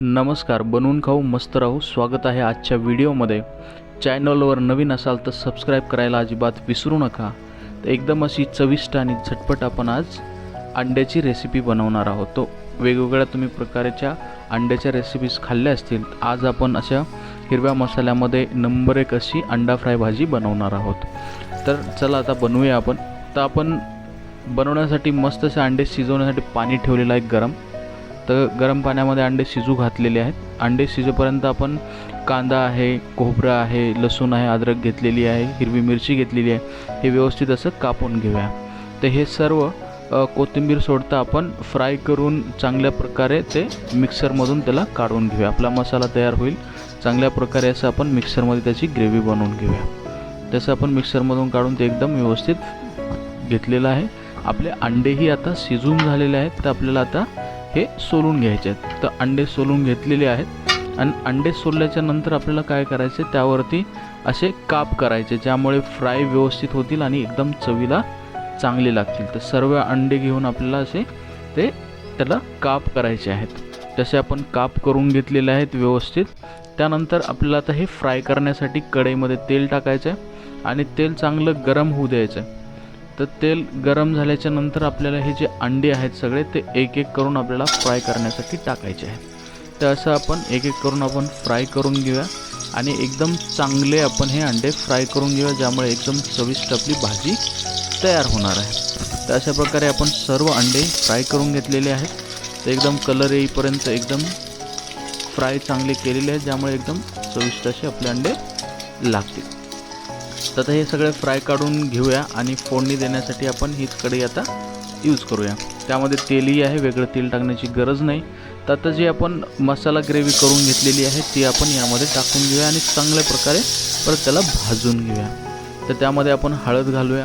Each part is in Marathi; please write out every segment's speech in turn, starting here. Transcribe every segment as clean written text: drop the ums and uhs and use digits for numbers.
नमस्कार, बनवून खाऊ मस्त राहू. स्वागत आहे आजच्या व्हिडिओमध्ये. चॅनलवर नवीन असाल तर सबस्क्राईब करायला अजिबात विसरू नका. तर एकदम अशी चविष्ट आणि झटपट आपण आज अंड्याची रेसिपी बनवणार आहोत. तो वेगवेगळ्या तुम्ही प्रकारच्या अंड्याच्या रेसिपीज खाल्ल्या असतील. आज आपण अशा हिरव्या मसाल्यामध्ये नंबर 1 अशी अंडा फ्राय भाजी बनवणार आहोत. तर चला आता बनवूया आपण. तर आपण बनवण्यासाठी मस्त असे अंडे शिजवण्यासाठी पाणी ठेवलेलं आहे गरम. तर गरम पाण्यामध्ये अंडे शिजू घातलेले आहेत. अंडे शिजेपर्यंत आपण कांदा आहे, खोबरं आहे, लसूण आहे, अद्रक घेतलेली आहे, हिरवी मिरची घेतलेली आहे. हे व्यवस्थित असं कापून घेऊया. तर हे सर्व कोथिंबीर सोडता आपण फ्राय करून चांगल्या प्रकारे ते मिक्सरमधून त्याला काढून घेऊया. आपला मसाला तयार होईल. चांगल्या प्रकारे असं आपण मिक्सरमध्ये त्याची ग्रेव्ही बनवून घेऊया. तसं आपण मिक्सरमधून काढून ते एकदम व्यवस्थित घेतलेलं आहे. आपले अंडेही आता शिजून झालेले आहेत. तर आपल्याला आता हे सोलून घ्यायचे आहेत. तर अंडे सोलून घेतलेले आहेत आणि अंडे सोलल्याच्या नंतर आपल्याला काय करायचे, त्यावरती असे काप करायचे, ज्यामुळे फ्राय व्यवस्थित होतील आणि एकदम चवीला चांगले लागतील. तर सर्व अंडे घेऊन आपल्याला असे ते त्याला काप करायचे आहेत. तसे आपण काप करून घेतलेले आहेत व्यवस्थित. त्यानंतर आपल्याला आता हे फ्राय करण्यासाठी कढईमध्ये तेल टाकायचं आहे आणि तेल चांगलं गरम होऊ द्यायचं आहे. तर तेल गरम झाल्याच्या नंतर आपल्याला हे जे अंडे आहेत सगळे ते एक एक करून आपल्याला फ्राय करण्यासाठी टाकायचे आहेत. तर असं आपण एक एक करून आपण फ्राय करून घेऊया आणि एकदम चांगले आपण हे अंडे फ्राय करून घेऊया, ज्यामुळे एकदम चविष्ट आपली भाजी तयार होणार आहे. तर अशा प्रकारे आपण सर्व अंडे फ्राय करून घेतलेले आहेत. तर एकदम कलर येईपर्यंत एकदम फ्राय चांगले केलेले आहेत, ज्यामुळे एकदम चविष्ट असे आपले अंडे लागतील. तर आता हे सगळे फ्राय काढून घेऊया आणि फोडणी देण्यासाठी आपण हीच कढई आता यूज करूया. त्यामध्ये तेलही आहे, वेगळं तेल टाकण्याची गरज नाही. तर आता जी आपण मसाला ग्रेव्ही करून घेतलेली आहे ती आपण यामध्ये टाकून घेऊया आणि चांगल्या प्रकारे परत त्याला भाजून घेऊया. तर त्यामध्ये आपण हळद घालूया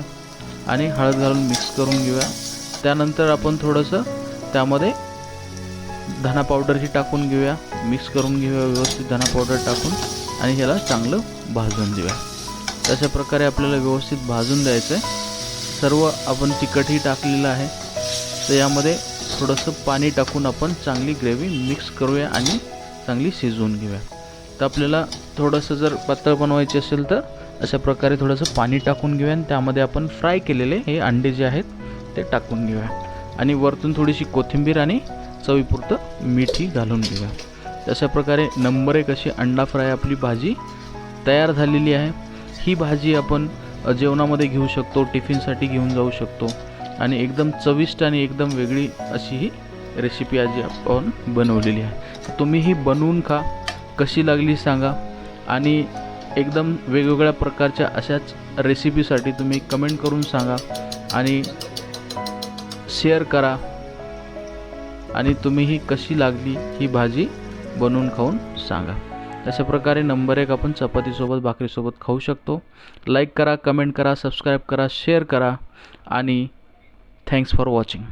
आणि हळद घालून मिक्स करून घेऊया. त्यानंतर आपण थोडंसं त्यामध्ये धना पावडरही टाकून घेऊया, मिक्स करून घेऊया व्यवस्थित धना पावडर टाकून आणि ह्याला चांगलं भाजून देऊया. अशा प्रकारे आपल्याला व्यवस्थित भाजून द्यायचं आहे. सर्व आपण तिखटही टाकलेलं आहे. तर यामध्ये थोडंसं पाणी टाकून आपण चांगली ग्रेव्ही मिक्स करूया आणि चांगली शिजवून घेऊया. तर आपल्याला थोडंसं जर पातळ बनवायची असेल तर अशा प्रकारे थोडंसं पाणी टाकून घेऊया आणि त्यामध्ये आपण फ्राय केलेले हे अंडे जे आहेत ते टाकून घेऊया आणि वरतून थोडीशी कोथिंबीर आणि चवीपुरतं मीठही घालून घेऊया. अशा प्रकारे नंबर 1 अशी अंडा फ्राय आपली भाजी तयार झालेली आहे. ही भाजी आपण जेवणामध्ये घेऊ शकतो, टिफिनसाठी घेऊन जाऊ शकतो आणि एकदम चविष्ट आणि एकदम वेगळी अशी ही रेसिपी आज आपण बनवलेली आहे. तुम्ही ही बनवून खा, कशी लागली सांगा आणि एकदम वेगवेगळ्या प्रकारच्या अशाच रेसिपीसाठी तुम्ही कमेंट करून सांगा आणि शेअर करा आणि तुम्ही ही कशी लागली ही भाजी बनवून खाऊन सांगा. अशा प्रकारे नंबर 1 आपण चपातीसोबत भाकरीसोबत खाऊ शकतो. लाईक करा, कमेंट करा, सबस्क्राईब करा, शेअर करा आणि थँक्स फॉर वॉचिंग.